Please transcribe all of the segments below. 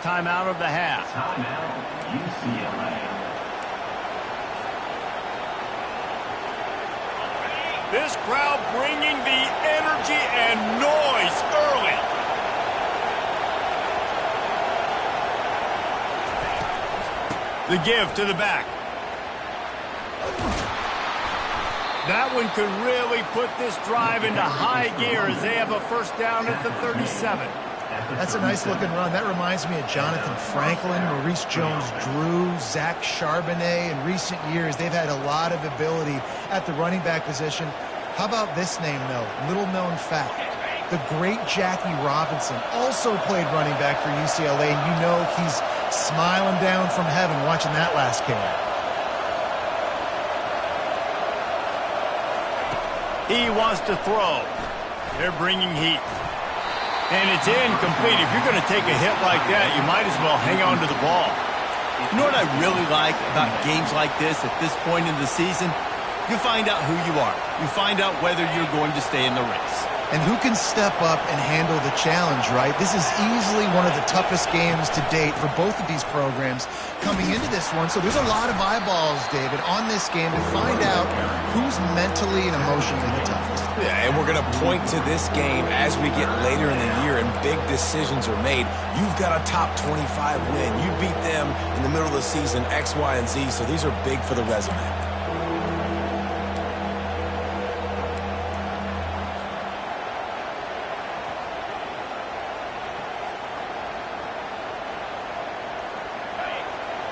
first timeout of the half. Timeout, UCLA. This crowd bringing the energy and noise early. The give to the back. That one could really put this drive into high gear as they have a first down at the 37. That's a nice-looking run. That reminds me of Jonathan Franklin, Maurice Jones-Drew, Zach Charbonnet. In recent years, they've had a lot of ability at the running back position. How about this name, though? Little-known fact. The great Jackie Robinson also played running back for UCLA, and you know he's smiling down from heaven watching that last carry. He wants to throw. They're bringing heat. And it's incomplete. If you're going to take a hit like that, you might as well hang on to the ball. You know what I really like about games like this at this point in the season? You find out who you are. You find out whether you're going to stay in the race. And who can step up and handle the challenge, right? This is easily one of the toughest games to date for both of these programs coming into this one. So there's a lot of eyeballs, David, on this game to find out who's mentally and emotionally the toughest. Yeah, and we're going to point to this game as we get later in the year and big decisions are made. You've got a top 25 win. You beat them in the middle of the season, X, Y, and Z. So these are big for the resume.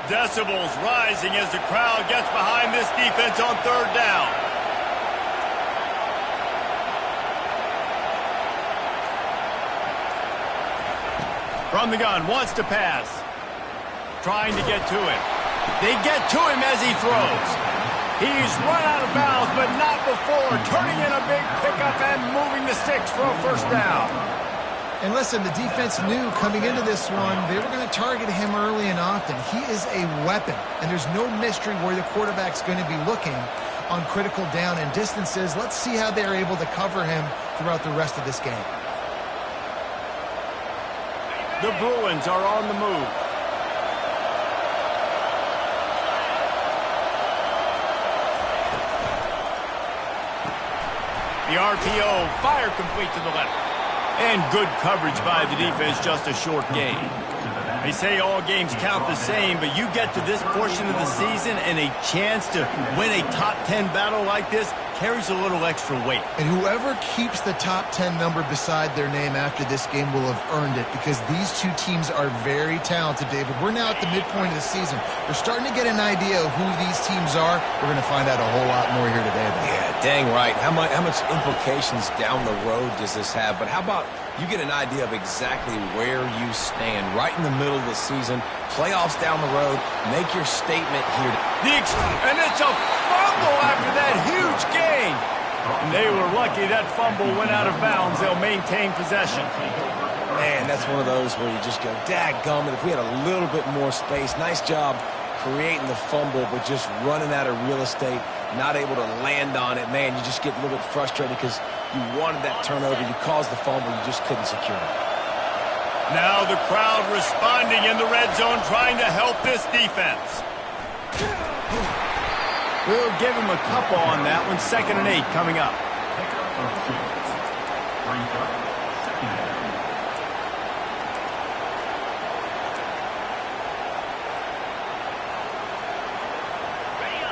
Decibels rising as the crowd gets behind this defense on third down. From the gun, wants to pass. Trying to get to him. They get to him as he throws. He's run out of bounds, but not before. Turning in a big pickup and moving the sticks for a first down. And listen, the defense knew coming into this one, they were going to target him early and often. He is a weapon, and there's no mystery where the quarterback's going to be looking on critical down and distances. Let's see how they're able to cover him throughout the rest of this game. The Bruins are on the move. The RPO, fire complete to the left. And good coverage by the defense, just a short gain. They say all games count the same, but you get to this portion of the season and a chance to win a top 10 battle like this carries a little extra weight. And whoever keeps the top 10 number beside their name after this game will have earned it, because these two teams are very talented, David. We're now at the midpoint of the season. We're starting to get an idea of who these teams are. We're going to find out a whole lot more here today, though. Yeah, dang right. How much implications down the road does this have? But how about you get an idea of exactly where you stand right in the middle of the season, playoffs down the road, make your statement here. And it's a fumble after that huge gain. And they were lucky that fumble went out of bounds. They'll maintain possession. Man, that's one of those where you just go, dadgummit, if we had a little bit more space. Nice job creating the fumble, but just running out of real estate, not able to land on it. Man, you just get a little bit frustrated because you wanted that turnover. You caused the fumble. You just couldn't secure it. Now the crowd responding in the red zone, trying to help this defense. We'll give him a couple on that one. 2nd and 8 coming up.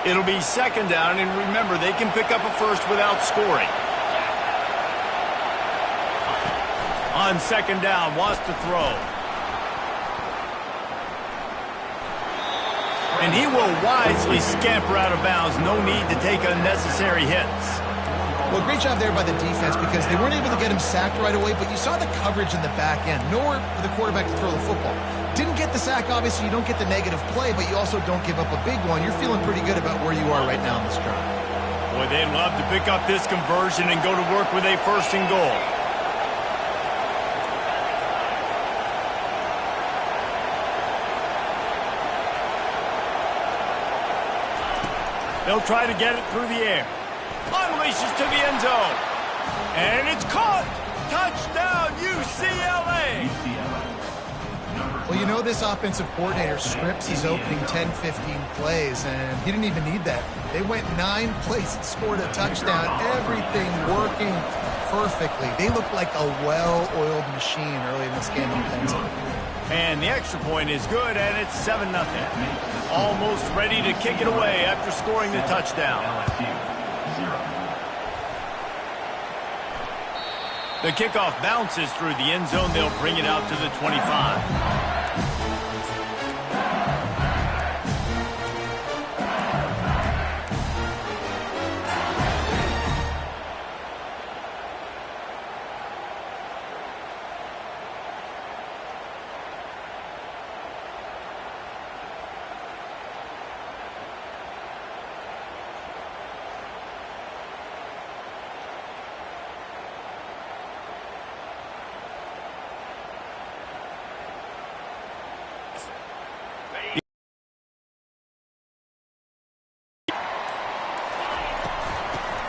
It'll be 2nd down, and remember, they can pick up a first without scoring. On 2nd down, wants to throw. And he will wisely scamper out of bounds. No need to take unnecessary hits. Well, great job there by the defense, because they weren't able to get him sacked right away, but you saw the coverage in the back end. Nowhere for the quarterback to throw the football. Didn't get the sack, obviously. You don't get the negative play, but you also don't give up a big one. You're feeling pretty good about where you are right now in this drive. Boy, they'd love to pick up this conversion and go to work with a 1st and goal. They'll try to get it through the air. Unleashes to the end zone. And it's caught. Touchdown, UCLA. UCLA. Number Well, you know this offensive coordinator scripts his opening 10, 15 plays, and he didn't even need that. They went 9 plays and scored a touchdown. Everything working perfectly. They looked like a well-oiled machine early in this game offensively. And the extra point is good, and it's 7-0. Almost ready to kick it away after scoring the touchdown. The kickoff bounces through the end zone. They'll bring it out to the 25.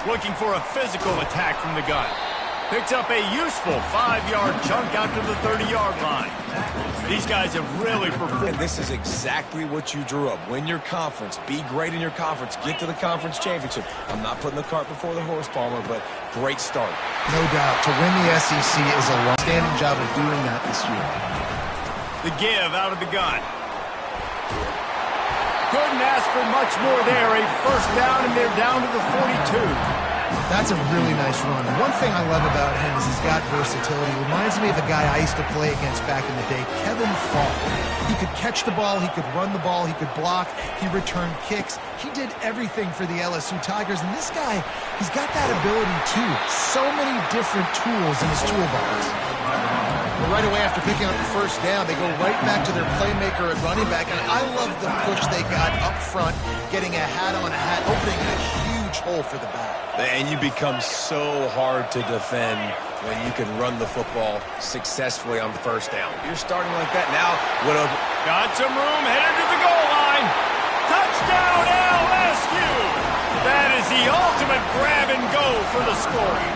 Looking for a physical attack from the gun. Picks up a useful 5-yard chunk out to the 30-yard line. These guys have really performed. And this is exactly what you drew up. Win your conference. Be great in your conference. Get to the conference championship. I'm not putting the cart before the horse, Palmer, but great start. No doubt. To win the SEC is a long-standing job of doing that this year. The give out of the gun. Couldn't ask for much more there. A first down, and they're down to the 42. That's a really nice run. And one thing I love about him is he's got versatility. He reminds me of a guy I used to play against back in the day, Kevin Falk. He could catch the ball, he could run the ball, he could block, he returned kicks. He did everything for the LSU Tigers, and this guy, he's got that ability too. So many different tools in his toolbox. Well, right away after picking up the first down, they go right back to their playmaker at running back, and I love the push they got up front, getting a hat on a hat, opening a huge hole for the back. And you become so hard to defend when you can run the football successfully on first down. You're starting like that now. Got some room, headed to the goal line. Touchdown LSU! That is the ultimate grab and go for the scoring.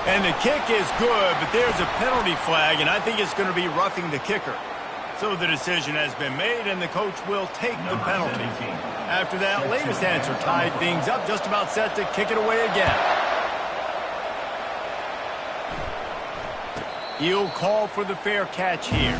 And the kick is good, but there's a penalty flag, and I think it's going to be roughing the kicker. So the decision has been made, and the coach will take the penalty. After that latest answer tied things up, just about set to kick it away again. He'll call for the fair catch here.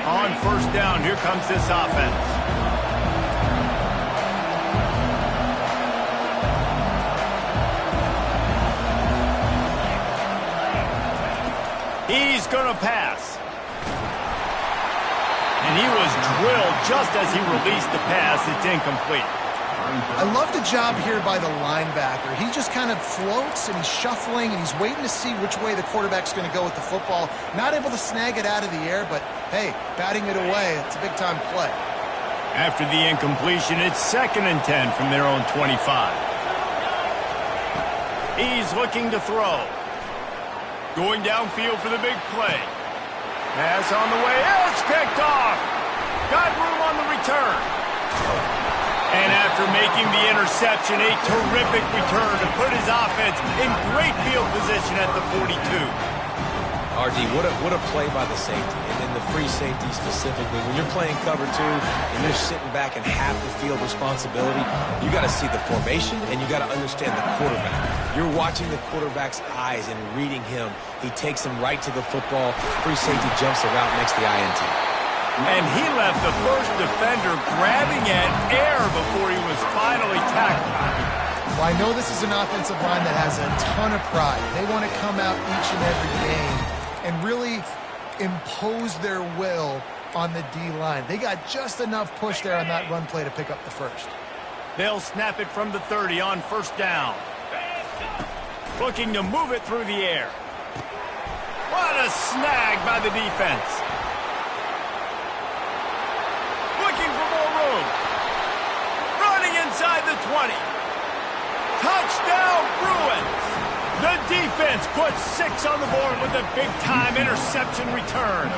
On first down, here comes this offense. He's going to pass. And he was drilled just as he released the pass. It's incomplete. I love the job here by the linebacker. He just kind of floats, and he's shuffling, and he's waiting to see which way the quarterback's going to go with the football. Not able to snag it out of the air, but, hey, batting it away, it's a big-time play. After the incompletion, it's 2nd and 10 from their own 25. He's looking to throw. Going downfield for the big play. Pass on the way. It's picked off. Got room on the return. And after making the interception, a terrific return to put his offense in great field position at the 42. RD, what a play by the safety, and then the free safety specifically. When you're playing cover 2 and you're sitting back in half the field responsibility, you got to see the formation and you got to understand the quarterback. You're watching the quarterback's eyes and reading him. He takes him right to the football. Free safety jumps the route, makes the INT. And he left the first defender grabbing at air before he was finally tackled. Well, I know this is an offensive line that has a ton of pride. They want to come out each and every game and really impose their will on the D-line. They got just enough push there on that run play to pick up the first. They'll snap it from the 30 on first down. Looking to move it through the air. What a snag by the defense. Looking for more room. Running inside the 20. Touchdown, Bruins. The defense puts 6 on the board with a big-time interception return.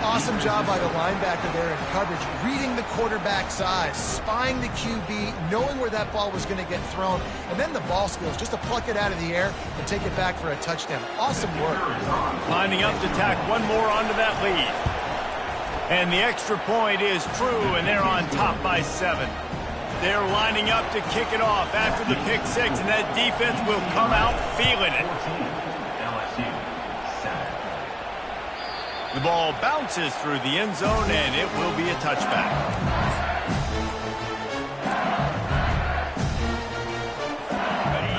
Awesome job by the linebacker there in coverage, reading the quarterback's eyes, spying the QB, knowing where that ball was going to get thrown, and then the ball skills just to pluck it out of the air and take it back for a touchdown. Awesome work. Lining up to tack one more onto that lead. And the extra point is true, and they're on top by 7. They're lining up to kick it off after the pick 6, and that defense will come out feeling it. The ball bounces through the end zone, and it will be a touchback.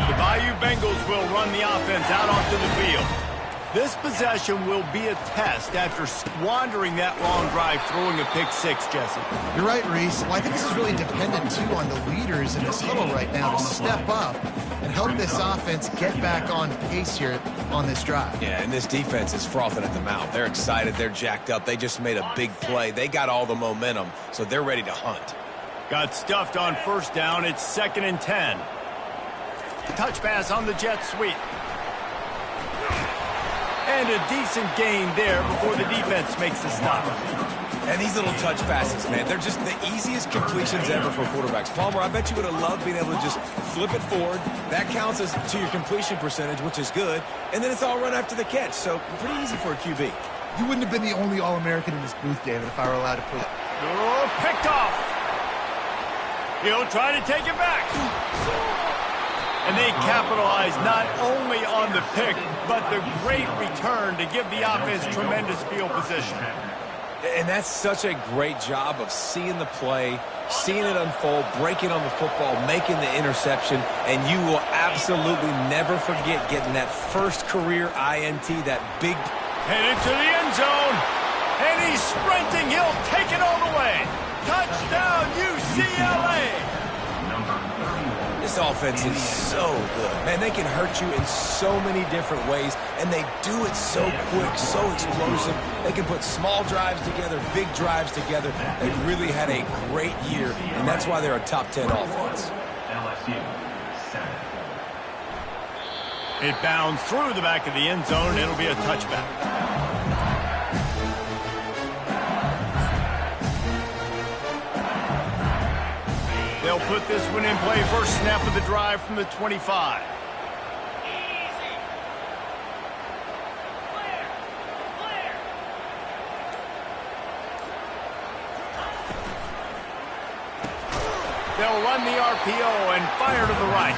The Bayou Bengals will run the offense out onto the field. This possession will be a test after squandering that long drive throwing a pick 6, Jesse. You're right, Reese. Well, I think this is really dependent, too, on the leaders in this huddle right now to step up and help this offense get back on pace here on this drive. Yeah, and this defense is frothing at the mouth. They're excited. They're jacked up. They just made a big play. They got all the momentum, so they're ready to hunt. Got stuffed on first down. It's 2nd and 10. Touch pass on the jet sweep. And a decent gain there before the defense makes the stop. And these little touch passes, man, they're just the easiest completions ever for quarterbacks. Palmer, I bet you would have loved being able to just flip it forward. That counts as to your completion percentage, which is good. And then it's all run after the catch, so pretty easy for a QB. You wouldn't have been the only All-American in this booth, David, if I were allowed to put it. Oh, picked off. He'll try to take it back. And they capitalize not only on the pick, but the great return to give the offense tremendous field position. And that's such a great job of seeing the play, seeing it unfold, breaking on the football, making the interception, and you will absolutely never forget getting that first career INT, that big... Headed to the end zone, and he's sprinting. He'll take it all the way. Touchdown, UCLA! This offense is so good. Man, they can hurt you in so many different ways, and they do it so quick, so explosive. They can put small drives together, big drives together. They really had a great year, and that's why they're a top 10 offense. It bounds through the back of the end zone, and it'll be a touchback. They'll put this one in play. First snap of the drive from the 25. They'll run the RPO and fire to the right.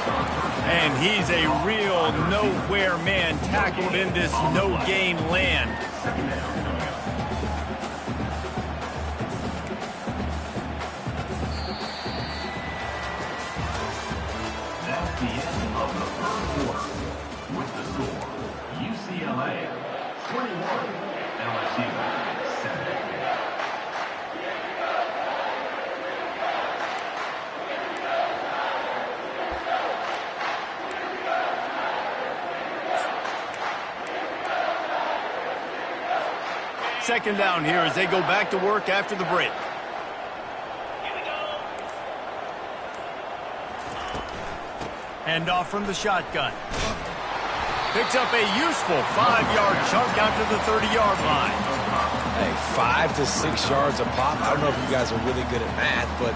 And he's a real nowhere man tackled in this no-gain land. That's the end of the first quarter. With the score, UCLA 21, LSU 7. Second down here as they go back to work after the break. Hand off from the shotgun. Picks up a useful 5-yard chunk out to the 30-yard line. Hey, 5 to 6 yards a pop. I don't know if you guys are really good at math, but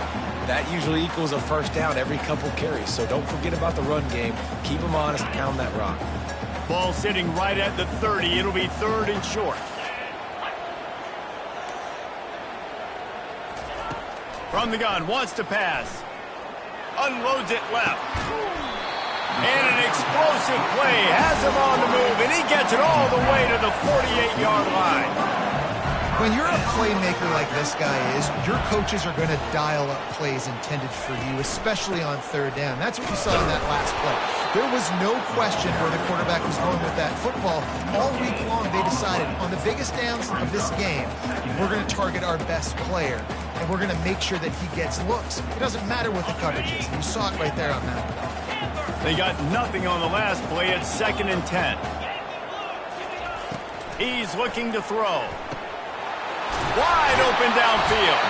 that usually equals a first down every couple carries. So don't forget about the run game. Keep them honest, pound that rock. Ball sitting right at the 30. It'll be 3rd and short. From the gun, wants to pass. Unloads it left. And an explosive play has him on the move, and he gets it all the way to the 48-yard line. When you're a playmaker like this guy is, your coaches are going to dial up plays intended for you, especially on 3rd down. That's what you saw in that last play. There was no question where the quarterback was going with that football. All week long, they decided on the biggest downs of this game, we're going to target our best player, and we're going to make sure that he gets looks. It doesn't matter what the coverage is. You saw it right there on that. They got nothing on the last play at 2nd and 10. He's looking to throw. Wide open downfield.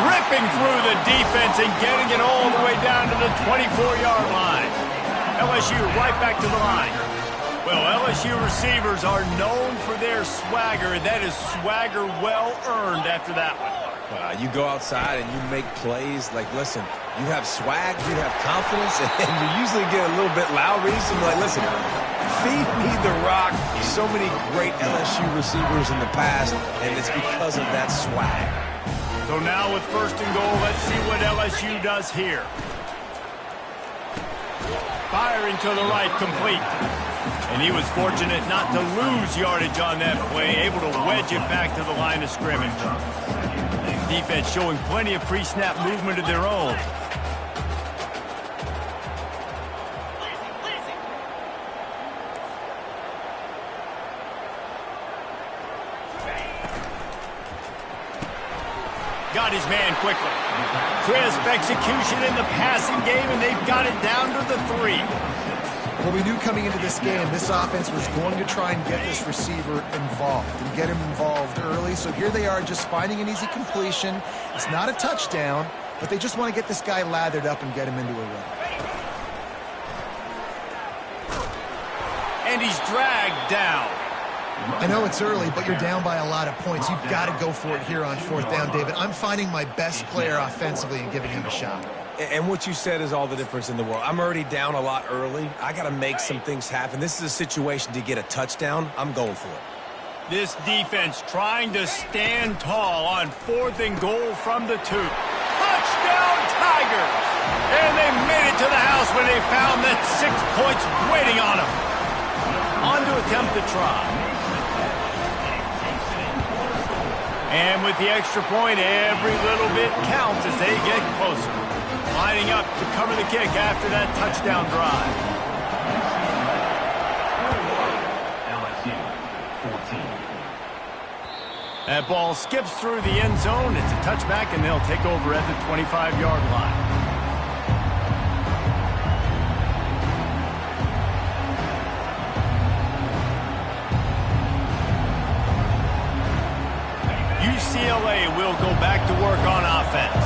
Ripping through the defense and getting it all the way down to the 24-yard line. LSU right back to the line. Well, LSU receivers are known for their swagger, and that is swagger well earned after that one. You go outside and you make plays. Like, listen, you have swag, you have confidence, and you usually get a little bit loud. So like, listen, feed me the rock. So many great LSU receivers in the past, and it's because of that swag. So now with 1st and goal, let's see what LSU does here. Firing to the right, complete. And he was fortunate not to lose yardage on that play, able to wedge it back to the line of scrimmage. Defense showing plenty of pre-snap movement of their own. Got his man quickly. Crisp execution in the passing game, and they've got it down to the 3. Well, we knew coming into this game, this offense was going to try and get this receiver involved and get him involved early. So here they are just finding an easy completion. It's not a touchdown, but they just want to get this guy lathered up and get him into a run. And he's dragged down. I know it's early, but you're down by a lot of points. You've got to go for it here on 4th down, David. I'm finding my best player offensively and giving him a shot. And what you said is all the difference in the world. I'm already down a lot early. I got to make some things happen. This is a situation to get a touchdown. I'm going for it. This defense trying to stand tall on 4th and goal from the 2. Touchdown, Tigers! And they made it to the house when they found that 6 points waiting on them. On to attempt the try. And with the extra point, every little bit counts as they get closer. Lining up to cover the kick after that touchdown drive. LSU 14. That ball skips through the end zone. It's a touchback, and they'll take over at the 25-yard line. UCLA will go back to work on offense.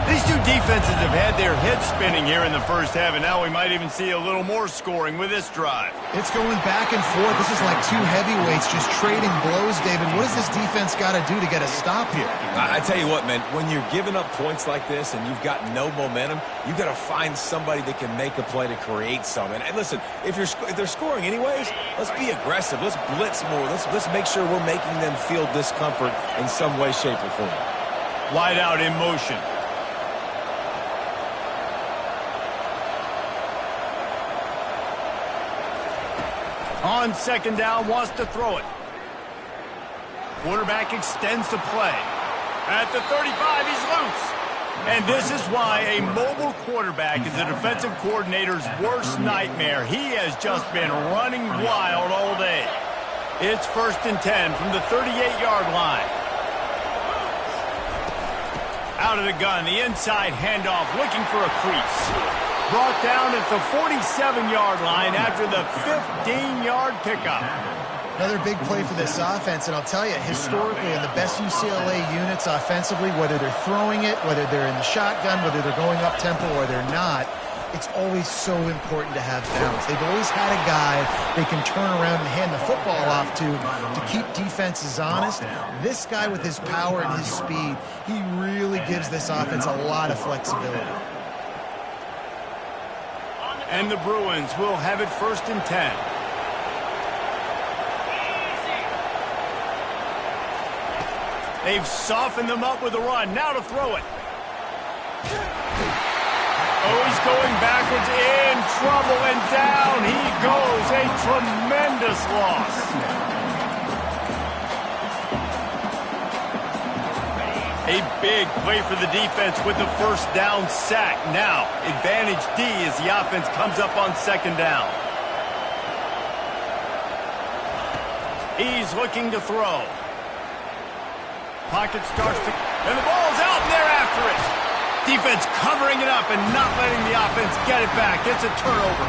These two defenses have had their heads spinning here in the first half, and now we might even see a little more scoring with this drive. It's going back and forth. This is like two heavyweights just trading blows, David. What does this defense got to do to get a stop here? I tell you what, man, when you're giving up points like this and you've got no momentum, you've got to find somebody that can make a play to create something. And listen, if they're scoring anyways, let's be aggressive. Let's blitz more. Let's make sure we're making them feel discomfort in some way, shape, or form. Wide out in motion. On 2nd down, wants to throw it. Quarterback extends the play. At the 35, he's loose. And this is why a mobile quarterback is the defensive coordinator's worst nightmare. He has just been running wild all day. It's 1st and 10 from the 38-yard line. Out of the gun, the inside handoff, looking for a crease. Brought down at the 47-yard line after the 15-yard pickup. Another big play for this offense, and I'll tell you, historically, in the best UCLA units offensively, whether they're throwing it, whether they're in the shotgun, whether they're going up-tempo or they're not, it's always so important to have balance. They've always had a guy they can turn around and hand the football off to keep defenses honest. This guy with his power and his speed, he really gives this offense a lot of flexibility. And the Bruins will have it 1st and 10. They've softened them up with a run. Now to throw it. Oh, he's going backwards, in trouble, and down he goes. A tremendous loss. A big play for the defense with the 1st down sack. Now, advantage D as the offense comes up on 2nd down. He's looking to throw. Pocket starts to... And the ball's out, and they're after it. Defense covering it up and not letting the offense get it back. It's a turnover.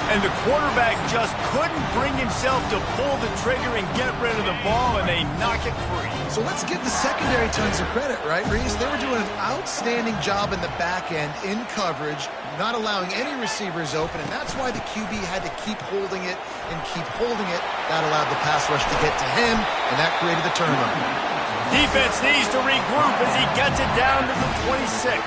And the quarterback just couldn't bring himself to pull the trigger and get rid of the ball, and they knock it free. So let's give the secondary tons of credit, right, Reese? They were doing an outstanding job in the back end, in coverage, not allowing any receivers open, and that's why the QB had to keep holding it and keep holding it. That allowed the pass rush to get to him, and that created the turnover. Defense needs to regroup as he gets it down to the 26.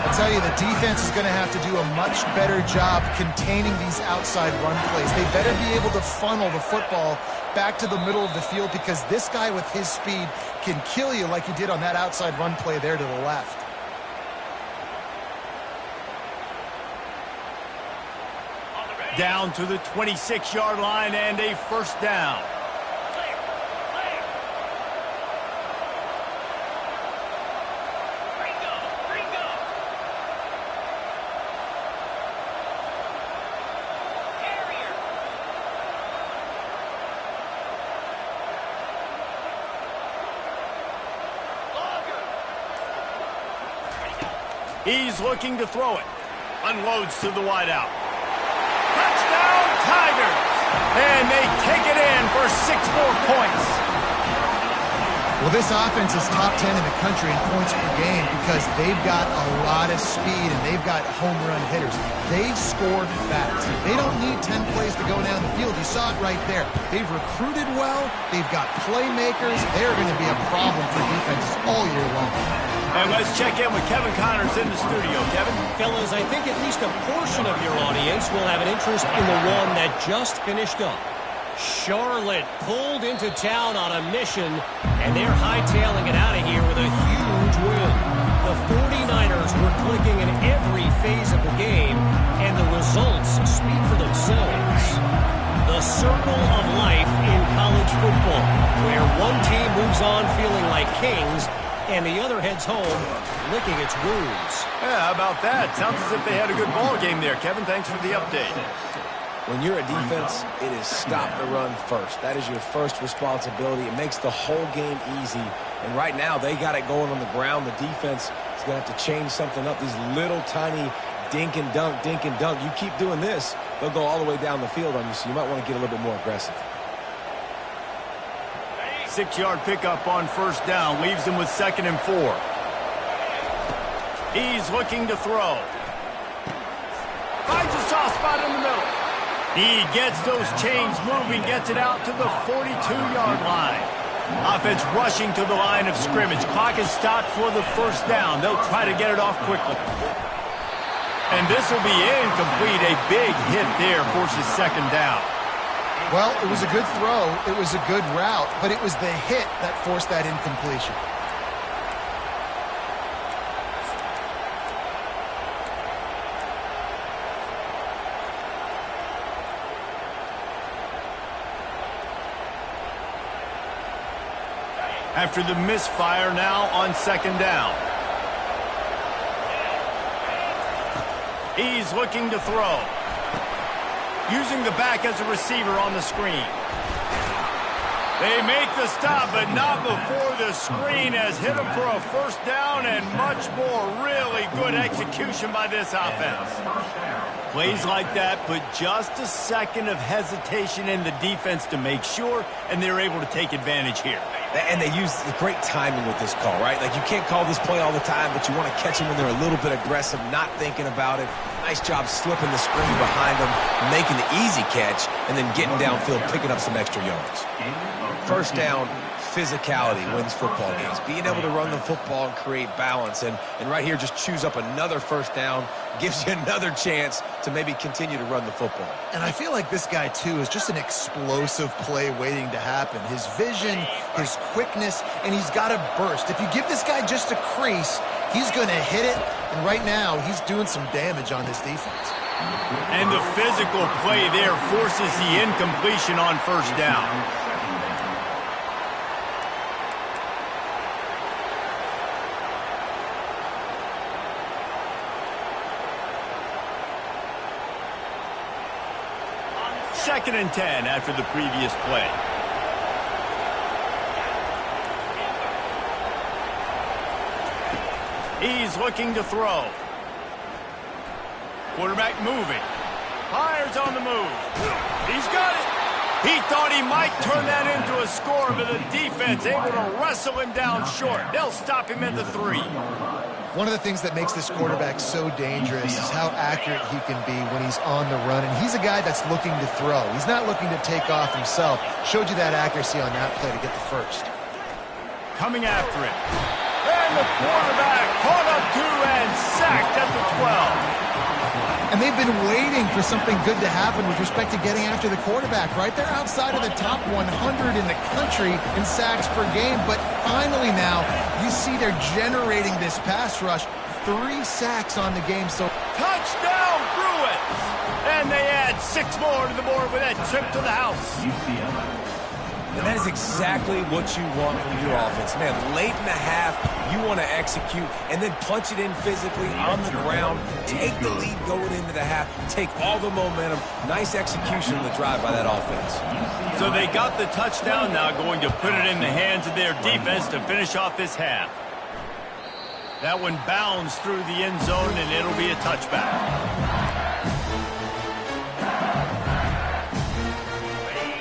I'll tell you, the defense is going to have to do a much better job containing these outside run plays. They better be able to funnel the football back to the middle of the field, because this guy with his speed can kill you like he did on that outside run play there to the left. Down to the 26-yard line and a first down. He's looking to throw it. Unloads to the wideout. Touchdown, Tigers! And they take it in for 6 more points. Well, this offense is top 10 in the country in points per game because they've got a lot of speed and they've got home run hitters. They've scored fast. They don't need 10 plays to go down the field. You saw it right there. They've recruited well. They've got playmakers. They're going to be a problem for defenses all year long. And let's check in with Kevin Connors in the studio. Kevin? Fellas, I think at least a portion of your audience will have an interest in the one that just finished up. Charlotte pulled into town on a mission, and they're hightailing it out of here with a huge win. The 49ers were clicking in every phase of the game, and the results speak for themselves. The circle of life in college football, where one team moves on feeling like kings, and the other heads home licking its wounds. Yeah, how about that? Sounds as if they had a good ball game there. Kevin, thanks for the update. When you're a defense, it is stop the run first. That is your first responsibility. It makes the whole game easy. And right now, they got it going on the ground. The defense is going to have to change something up. These little tiny dink and dunk, dink and dunk. You keep doing this, they'll go all the way down the field on you, so you might want to get a little bit more aggressive. 6-yard pickup on first down. Leaves him with 2nd and 4. He's looking to throw. Finds a soft spot in the middle. He gets those chains moving, gets it out to the 42-yard line. Offense rushing to the line of scrimmage. Clock is stopped for the first down. They'll try to get it off quickly. And this will be incomplete. A big hit there forces 2nd down. Well, it was a good throw. It was a good route, but it was the hit that forced that incompletion. After the misfire, now on 2nd down. He's looking to throw. Using the back as a receiver on the screen. They make the stop, but not before the screen has hit him for a first down and much more. Really good execution by this offense. Plays like that put just a second of hesitation in the defense to make sure, and they're able to take advantage here. And they use the great timing with this call, right? Like, you can't call this play all the time, but you want to catch them when they're a little bit aggressive, not thinking about it. Nice job slipping the screen behind them, making the easy catch, and then getting downfield, picking up some extra yards. First down, physicality wins football games. Being able to run the football and create balance. And right here, just choose up another first down, gives you another chance to maybe continue to run the football. And I feel like this guy, too, is just an explosive play waiting to happen. His vision, his quickness, and he's got a burst. If you give this guy just a crease, he's going to hit it. And right now, he's doing some damage on this defense. And the physical play there forces the incompletion on first down. Second and 10 after the previous play. He's looking to throw. Quarterback moving. Fires on the move. He's got it. He thought he might turn that into a score, but the defense able to wrestle him down short. They'll stop him at the 3. One of the things that makes this quarterback so dangerous is how accurate he can be when he's on the run. And he's a guy that's looking to throw. He's not looking to take off himself. Showed you that accuracy on that play to get the first. Coming after it. And the quarterback caught up to and sacked at the 12. And they've been waiting for something good to happen with respect to getting after the quarterback, right? They're outside of the top 100 in the country in sacks per game, but finally now you see they're generating this pass rush. 3 sacks on the game. So Touchdown, Bruins! And they add 6 more to the board with that trip to the house. UCLA. And that is exactly what you want from your offense. Man, late in the half, you want to execute and then punch it in physically on the ground, take the lead going into the half, take all the momentum. Nice execution on the drive by that offense. So they got the touchdown, now going to put it in the hands of their defense to finish off this half. That one bounds through the end zone, and it'll be a touchback.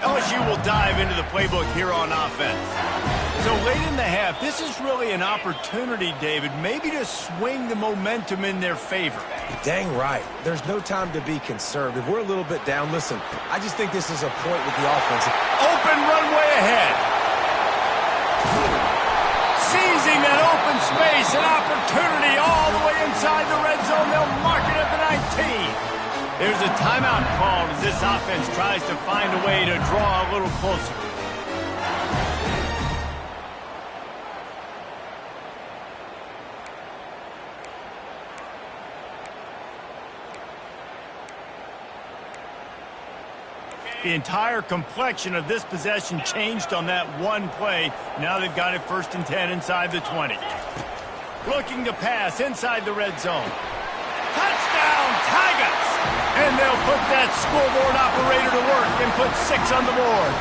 LSU will dive into the playbook here on offense. So late in the half, this is really an opportunity, David, maybe to swing the momentum in their favor. Dang right. There's no time to be concerned. If we're a little bit down, listen, I just think this is a point with the offense. Open runway ahead. Seizing that open space, an opportunity all the way inside the red zone. They'll mark it at the 19. There's a timeout called as this offense tries to find a way to draw a little closer. The entire complexion of this possession changed on that one play. Now they've got it 1st and 10 inside the 20. Looking to pass inside the red zone. Touchdown, Tigers! And they'll put that scoreboard operator to work and put 6 on the board.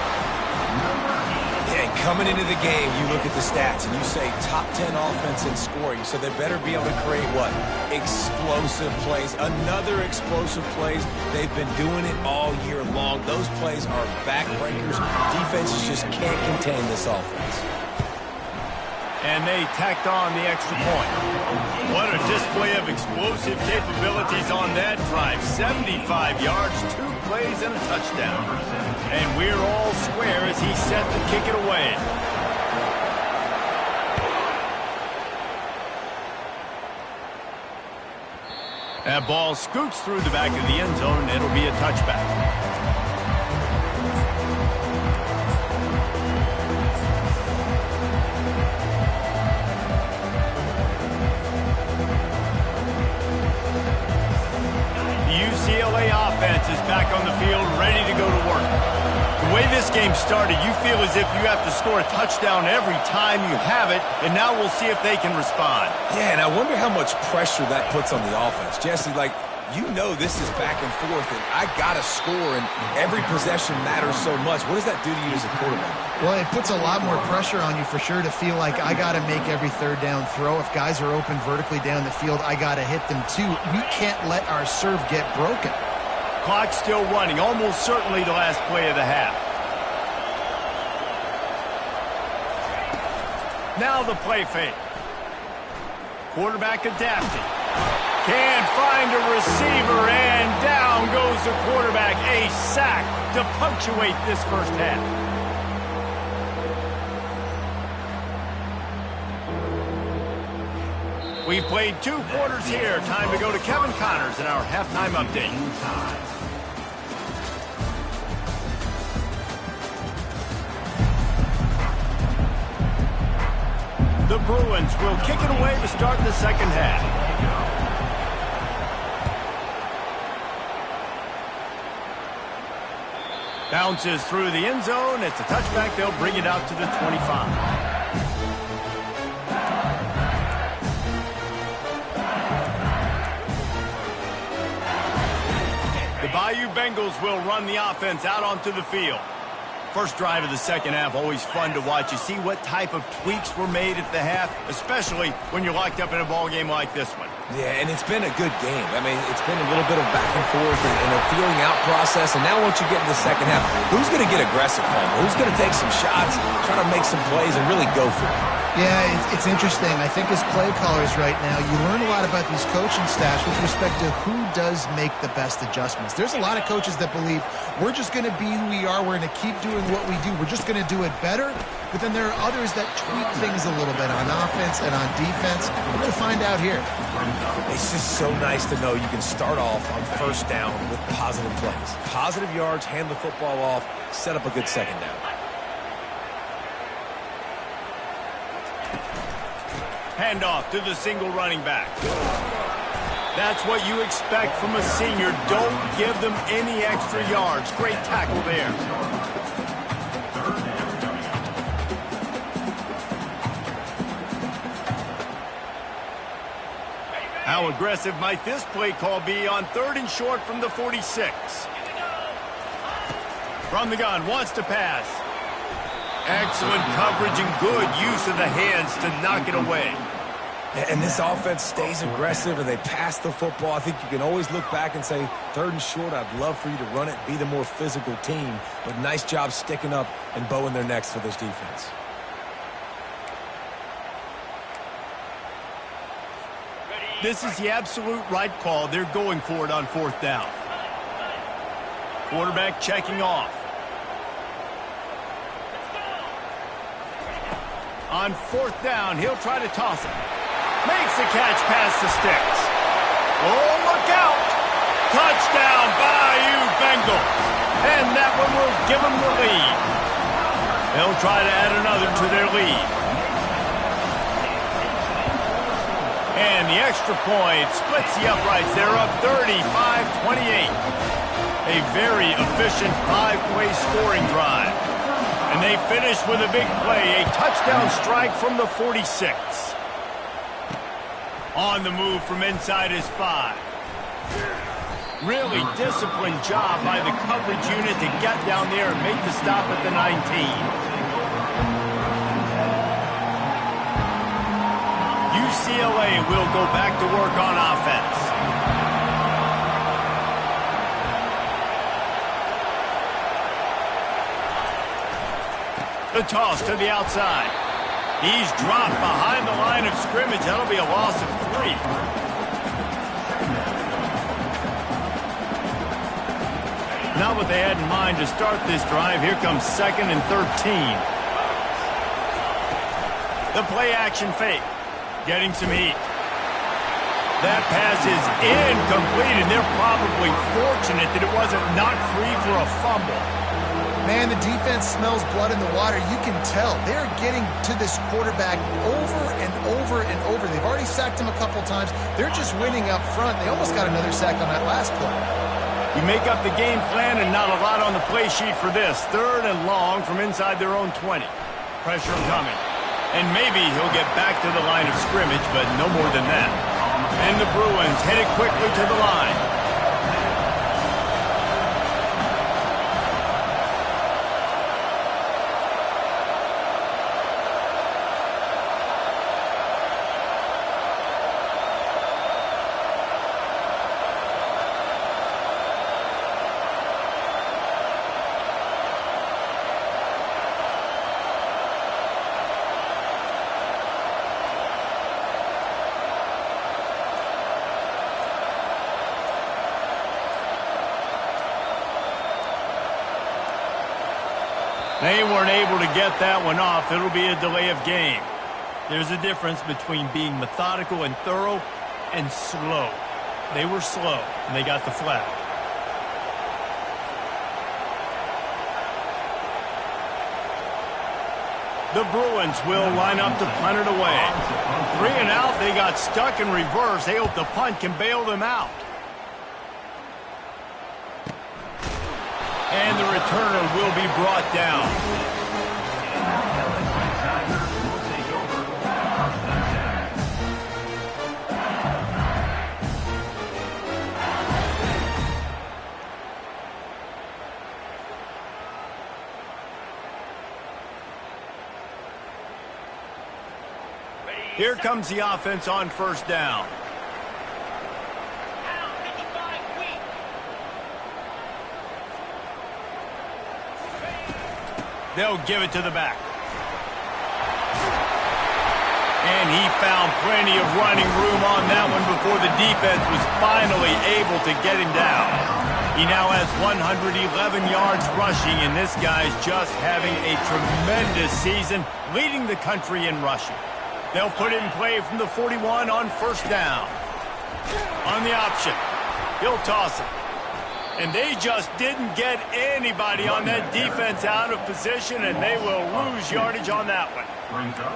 Yeah, and coming into the game, you look at the stats and you say top 10 offense in scoring, so they better be able to create what? Explosive plays. Another explosive plays. They've been doing it all year long. Those plays are backbreakers. Defenses just can't contain this offense. And they tacked on the extra point. What a display of explosive capabilities on that drive. 75 yards, 2 plays, and a touchdown. And we're all square as he set to kick it away. That ball scoots through the back of the end zone, and it'll be a touchback. UCLA offense is back on the field, ready to go to work. The way this game started, you feel as if you have to score a touchdown every time you have it, and now we'll see if they can respond. Yeah, and I wonder how much pressure that puts on the offense. Jesse, you know this is back and forth, and I got to score, and every possession matters so much. What does that do to you as a quarterback? Well, it puts a lot more pressure on you for sure to feel like I got to make every 3rd down throw. If guys are open vertically down the field, I got to hit them too. We can't let our serve get broken. Clock still running, almost certainly the last play of the half. Now the play fake. Quarterback adapting. Can't find a receiver, and down goes the quarterback. A sack to punctuate this first half. We've played 2 quarters here. Time to go to Kevin Connors in our halftime update. The Bruins will kick it away to start the second half. Bounces through the end zone. It's a touchback. They'll bring it out to the 25. The Bayou Bengals will run the offense out onto the field. First drive of the second half, always fun to watch. You see what type of tweaks were made at the half, especially when you're locked up in a ball game like this one. Yeah, and it's been a good game. I mean, it's been a little bit of back and forth and a feeling out process. And now once you get in the second half, who's going to get aggressive, Palmer? Who's going to take some shots, try to make some plays, and really go for it? Yeah, it's interesting. I think as play callers right now, you learn a lot about these coaching staffs with respect to who does make the best adjustments. There's a lot of coaches that believe we're just going to be who we are. We're going to keep doing what we do. We're just going to do it better. But then there are others that tweak things a little bit on offense and on defense. We're going to find out here. It's just so nice to know you can start off on first down with positive plays. Positive yards, hand the football off, set up a good second down. Handoff to the single running back. That's what you expect from a senior. Don't give them any extra yards. Great tackle there. How aggressive might this play call be on 3rd and short from the 46? From the gun, wants to pass. Excellent coverage and good use of the hands to knock it away. And this offense stays aggressive and they pass the football. I think you can always look back and say, 3rd and short, I'd love for you to run it, be the more physical team. But nice job sticking up and bowing their necks for this defense. This is the absolute right call. They're going for it on 4th down. Quarterback checking off. On 4th down, he'll try to toss it. Makes the catch past the sticks. Oh, look out! Touchdown, Bayou Bengals. And that one will give them the lead. They'll try to add another to their lead. And the extra point splits the uprights. They're up 35-28. A very efficient 5-play scoring drive. And they finish with a big play, a touchdown strike from the 46. On the move from inside his 5. Really disciplined job by the coverage unit to get down there and make the stop at the 19. UCLA will go back to work on offense. The toss to the outside. He's dropped behind the line of scrimmage. That'll be a loss of 3. Not what they had in mind to start this drive. Here comes 2nd and 13. The play action fake. Getting some heat. That pass is incomplete, and they're probably fortunate that it wasn't knocked free for a fumble. Man, the defense smells blood in the water. You can tell. They're getting to this quarterback over and over and over. They've already sacked him a couple times. They're just winning up front. They almost got another sack on that last play. You make up the game plan and not a lot on the play sheet for this. 3rd and long from inside their own 20. Pressure coming. And maybe he'll get back to the line of scrimmage, but no more than that. And the Bruins headed quickly to the line. They weren't able to get that one off. It'll be a delay of game. There's a difference between being methodical and thorough and slow. They were slow, and they got the flag. The Bruins will line up to punt it away. 3 and out, they got stuck in reverse. They hope the punt can bail them out. And the returner will be brought down. Here comes the offense on 1st down. They'll give it to the back. And he found plenty of running room on that one before the defense was finally able to get him down. He now has 111 yards rushing, and this guy's just having a tremendous season, leading the country in rushing. They'll put it in play from the 41 on first down. On the option, he'll toss it. And they just didn't get anybody on that defense out of position, and they will lose yardage on that one.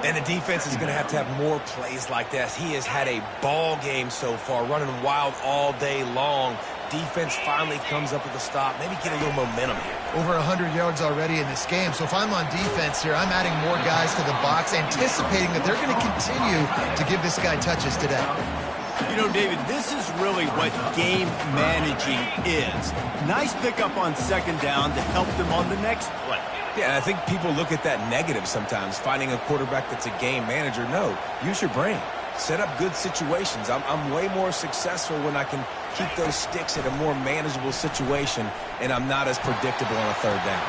And the defense is going to have more plays like this. He has had a ball game so far, running wild all day long. Defense finally comes up with a stop, maybe get a little momentum here. Over 100 yards already in this game. So if I'm on defense here, I'm adding more guys to the box, anticipating that they're going to continue to give this guy touches today. You know, David, this is really what game managing is. Nice pickup on second down to help them on the next play. Yeah, and I think people look at that negative sometimes, finding a quarterback that's a game manager. No, use your brain. Set up good situations. I'm way more successful when I can keep those sticks in a more manageable situation, and I'm not as predictable on a third down.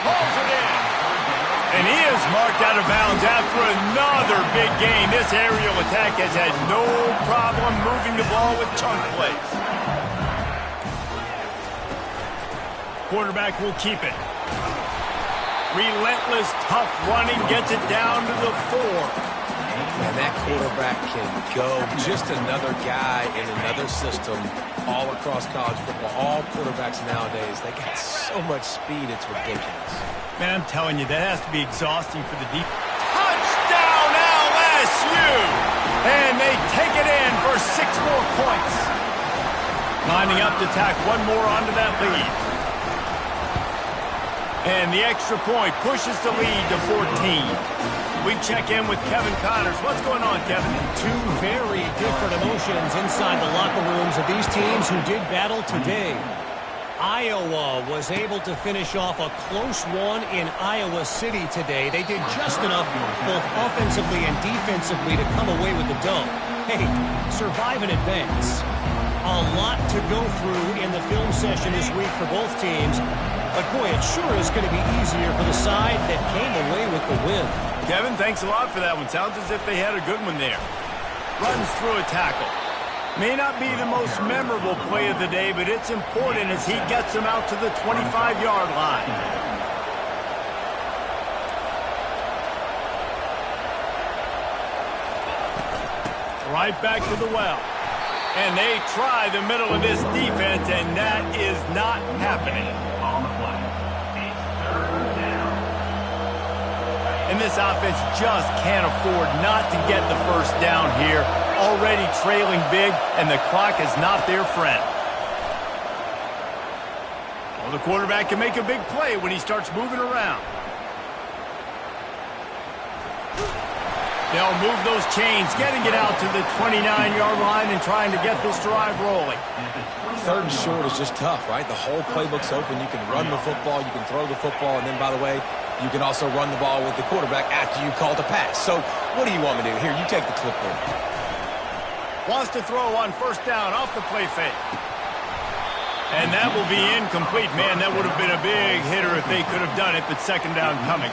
Hauls it in. And he is marked out of bounds after another big gain. This aerial attack has had no problem moving the ball with chunk plays. Quarterback will keep it. Relentless, tough running gets it down to the 4. And that quarterback can go. Just another guy in another system all across college football. All quarterbacks nowadays, they got so much speed, it's ridiculous. Man, I'm telling you, that has to be exhausting for the deep. Touchdown LSU! And they take it in for 6 more points. Lining up to tack one more onto that lead. And the extra point pushes the lead to 14. We check in with Kevin Connors. What's going on, Kevin? Two very different emotions inside the locker rooms of these teams who did battle today. Iowa was able to finish off a close one in Iowa City today. They did just enough both offensively and defensively to come away with the dub. Hey, survive and advance. A lot to go through in the film session this week for both teams. But, boy, it sure is going to be easier for the side that came away with the win. Kevin, thanks a lot for that one. Sounds as if they had a good one there. Runs through a tackle. May not be the most memorable play of the day, but it's important as he gets them out to the 25-yard line. Right back to the well. And they try the middle of this defense, and that is not happening. On the play, it's third down. And this offense just can't afford not to get the first down here. Already trailing big, and the clock is not their friend. Well, the quarterback can make a big play when he starts moving around. They'll move those chains, getting it out to the 29-yard line and trying to get this drive rolling. Third and short is just tough, right? The whole playbook's open. You can run the football, you can throw the football, and then, by the way, you can also run the ball with the quarterback after you call the pass. So what do you want me to do? Here, you take the clipboard. Wants to throw on first down off the play fake. And that will be incomplete. Man, that would have been a big hitter if they could have done it, but second down coming.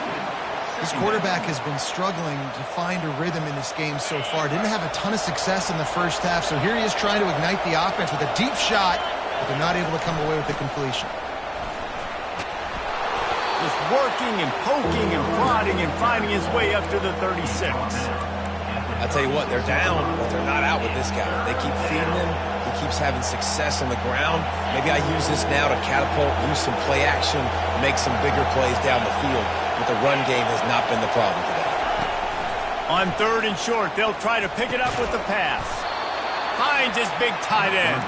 This quarterback has been struggling to find a rhythm in this game so far. Didn't have a ton of success in the first half, so here he is trying to ignite the offense with a deep shot, but they're not able to come away with the completion. Just working and poking and prodding and finding his way up to the 36. I tell you what, they're down, but they're not out with this guy. They keep feeding him. He keeps having success on the ground. Maybe I use this now to catapult, use some play action, make some bigger plays down the field. But the run game has not been the problem today. On third and short, they'll try to pick it up with the pass. Finds his big tight end.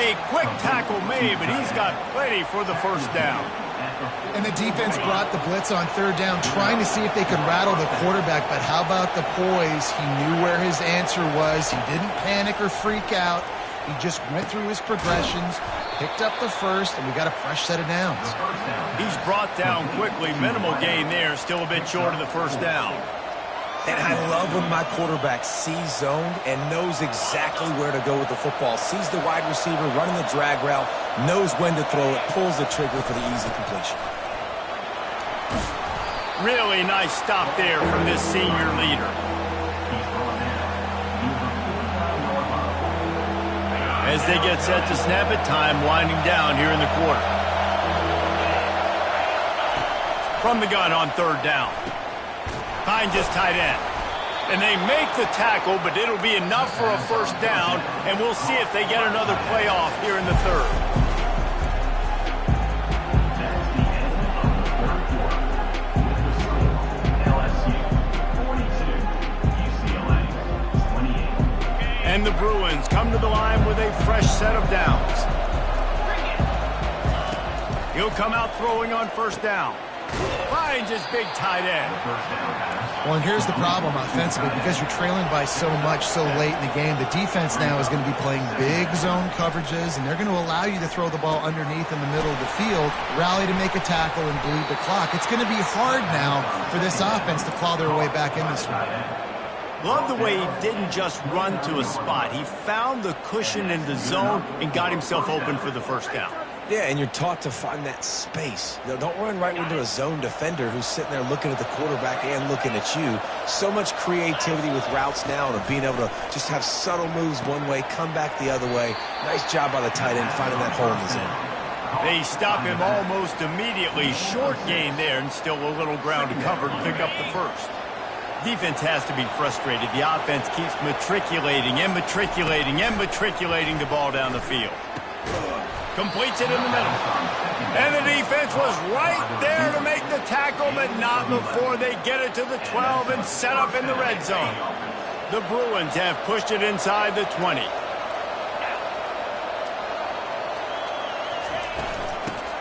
A quick tackle made, but he's got plenty for the first down. And the defense brought the blitz on third down, trying to see if they could rattle the quarterback. But how about the poise? He knew where his answer was. He didn't panic or freak out. He just went through his progressions, picked up the first, and we got a fresh set of downs. He's brought down quickly. Minimal gain there. Still a bit short of the first down. And I love when my quarterback sees zoned and knows exactly where to go with the football. Sees the wide receiver running the drag route, knows when to throw it, pulls the trigger for the easy completion. Really nice stop there from this senior leader. He's going in. Number 45 line. As they get set to snap it, time winding down here in the quarter. From the gun on third down. Finds his tight end. And they make the tackle, but it'll be enough for a first down, and we'll see if they get another playoff here in the third. That's the end of the third quarter. With the score, LSU 42, UCLA 28. And the Bruins come to the line with a fresh set of downs. He'll come out throwing on first down. Finds his big tight end. Well, and here's the problem offensively. Because you're trailing by so much so late in the game, the defense now is going to be playing big zone coverages, and they're going to allow you to throw the ball underneath in the middle of the field, rally to make a tackle, and bleed the clock. It's going to be hard now for this offense to claw their way back in this one. Love the way he didn't just run to a spot. He found the cushion in the zone and got himself open for the first down. Yeah, and you're taught to find that space. You know, don't run right into a zone defender who's sitting there looking at the quarterback and looking at you. So much creativity with routes now and being able to just have subtle moves one way, come back the other way. Nice job by the tight end finding that hole in the zone. They stop him almost immediately. Short gain there and still a little ground to cover to pick up the first. Defense has to be frustrated. The offense keeps matriculating and matriculating and matriculating the ball down the field. Completes it in the middle. And the defense was right there to make the tackle, but not before they get it to the 12 and set up in the red zone. The Bruins have pushed it inside the 20.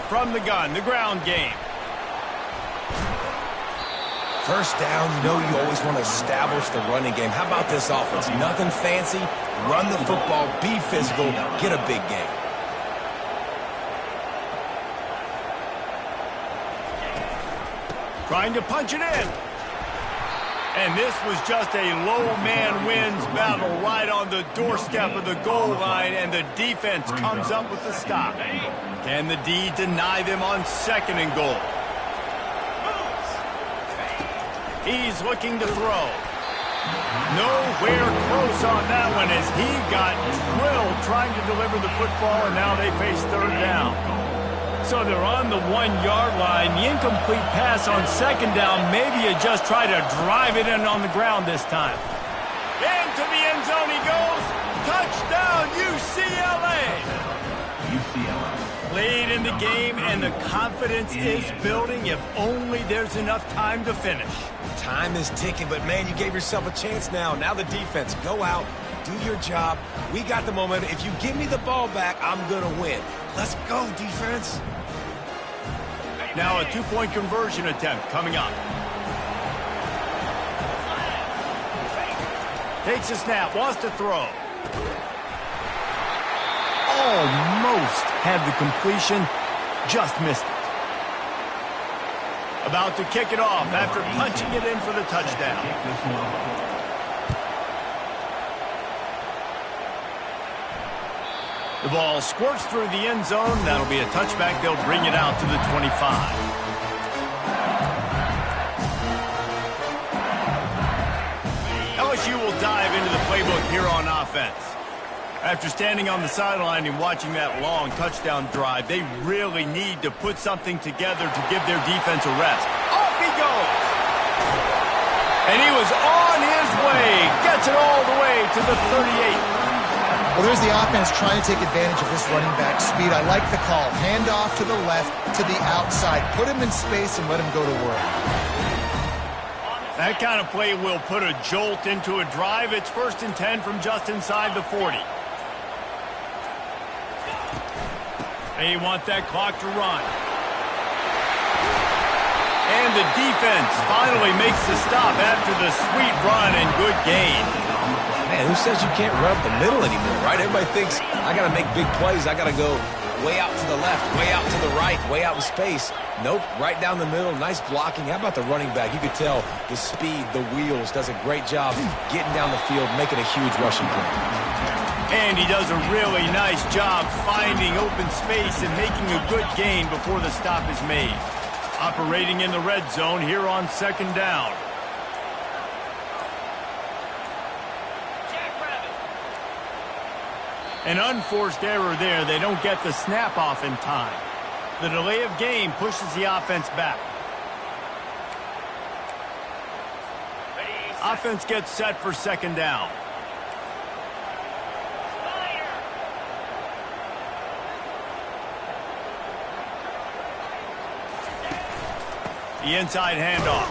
From the gun, the ground game. First down, you know you always want to establish the running game. How about this offense? Nothing fancy. Run the football, be physical, get a big game. Trying to punch it in. And this was just a low man wins battle right on the doorstep of the goal line, and the defense comes up with the stop. Can the D deny them on second and goal? He's looking to throw. Nowhere close on that one as he got drilled trying to deliver the football, and now they face third down. So they're on the 1-yard line. The incomplete pass on second down. Maybe you just try to drive it in on the ground this time. Into the end zone he goes. Touchdown, UCLA. UCLA. Late in the game, and the confidence is building if only there's enough time to finish. Time is ticking, but man, you gave yourself a chance now. Now the defense, go out, do your job. We got the momentum. If you give me the ball back, I'm going to win. Let's go, defense. Now a two-point conversion attempt coming up. Takes a snap, wants to throw. Almost had the completion, just missed it. About to kick it off after punching it in for the touchdown. The ball squirts through the end zone. That'll be a touchback. They'll bring it out to the 25. LSU will dive into the playbook here on offense. After standing on the sideline and watching that long touchdown drive, they really need to put something together to give their defense a rest. Off he goes! And he was on his way. Gets it all the way to the 38. Well, there's the offense trying to take advantage of this running back speed. I like the call. Hand off to the left, to the outside. Put him in space and let him go to work. That kind of play will put a jolt into a drive. It's 1st and 10 from just inside the 40. They want that clock to run. And the defense finally makes the stop after the sweet run and good gain. Man, who says you can't run up the middle anymore, right? Everybody thinks, I got to make big plays. I got to go way out to the left, way out to the right, way out in space. Nope, right down the middle. Nice blocking. How about the running back? You could tell the speed, the wheels, does a great job getting down the field, making a huge rushing play. And he does a really nice job finding open space and making a good gain before the stop is made. Operating in the red zone here on second down. An unforced error there. They don't get the snap off in time. The delay of game pushes the offense back. Offense gets set for second down. The inside handoff.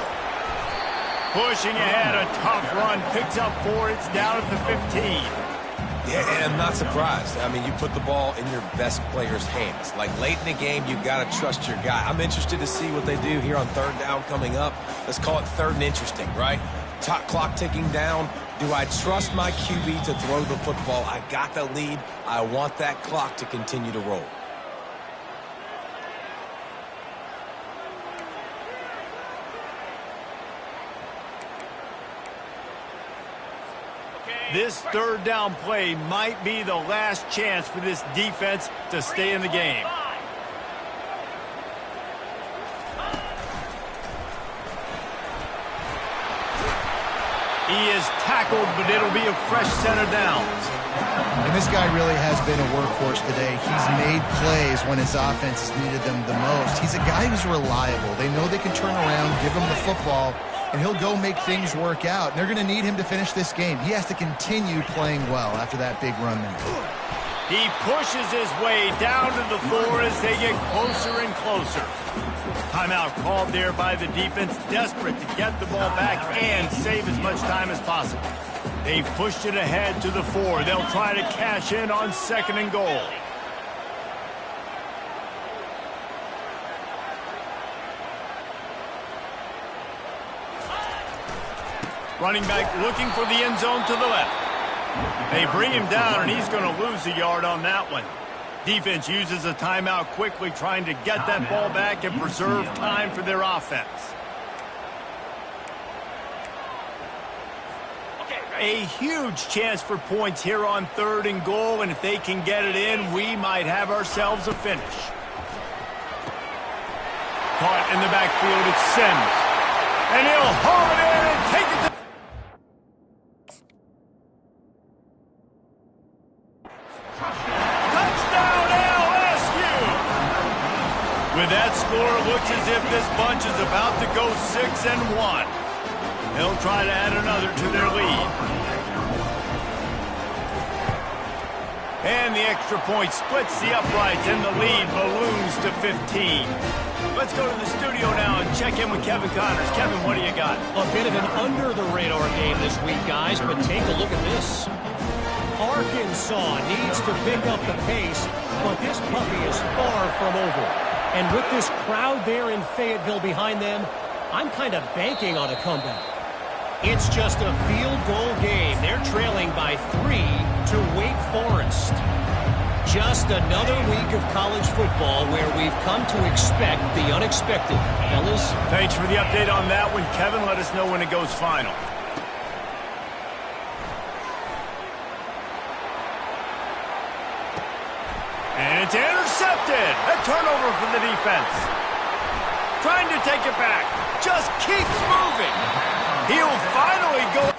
Pushing ahead, a tough run. Picks up 4. It's down at the 15. Yeah, and I'm not surprised. I mean, you put the ball in your best player's hands. Like, late in the game, you've got to trust your guy. I'm interested to see what they do here on third down coming up. Let's call it third and interesting, right? Top clock ticking down. Do I trust my QB to throw the football? I got the lead. I want that clock to continue to roll. This third down play might be the last chance for this defense to stay in the game. He is tackled, but it'll be a fresh set of downs. And this guy really has been a workhorse today. He's made plays when his offense has needed them the most. He's a guy who's reliable. They know they can turn around, give him the football, and he'll go make things work out. And they're going to need him to finish this game. He has to continue playing well after that big run there. He pushes his way down to the floor as they get closer and closer. Timeout called there by the defense, desperate to get the ball back and save as much time as possible. They've pushed it ahead to the 4. They'll try to cash in on second and goal. Running back looking for the end zone to the left. They bring him down, and he's going to lose a yard on that one. Defense uses a timeout quickly, trying to get that ball back and preserve time for their offense. A huge chance for points here on third and goal, and if they can get it in, we might have ourselves a finish. Caught in the backfield, it's Sims. And he'll haul it in and take it to... Touchdown, LSU! With that score, it looks as if this bunch is about to go 6-1. They'll try to add another to their lead. And the extra point splits the uprights, and the lead balloons to 15. Let's go to the studio now and check in with Kevin Connors. Kevin, what do you got? A bit of an under-the-radar game this week, guys, but take a look at this. Arkansas needs to pick up the pace, but this puppy is far from over. And with this crowd there in Fayetteville behind them, I'm kind of banking on a comeback. It's just a field goal game. They're trailing by 3 to Wake Forest. Just another week of college football where we've come to expect the unexpected. Fellas? Thanks for the update on that one, Kevin. Let us know when it goes final. And it's intercepted. A turnover for the defense. Trying to take it back. Just keeps moving. He'll finally go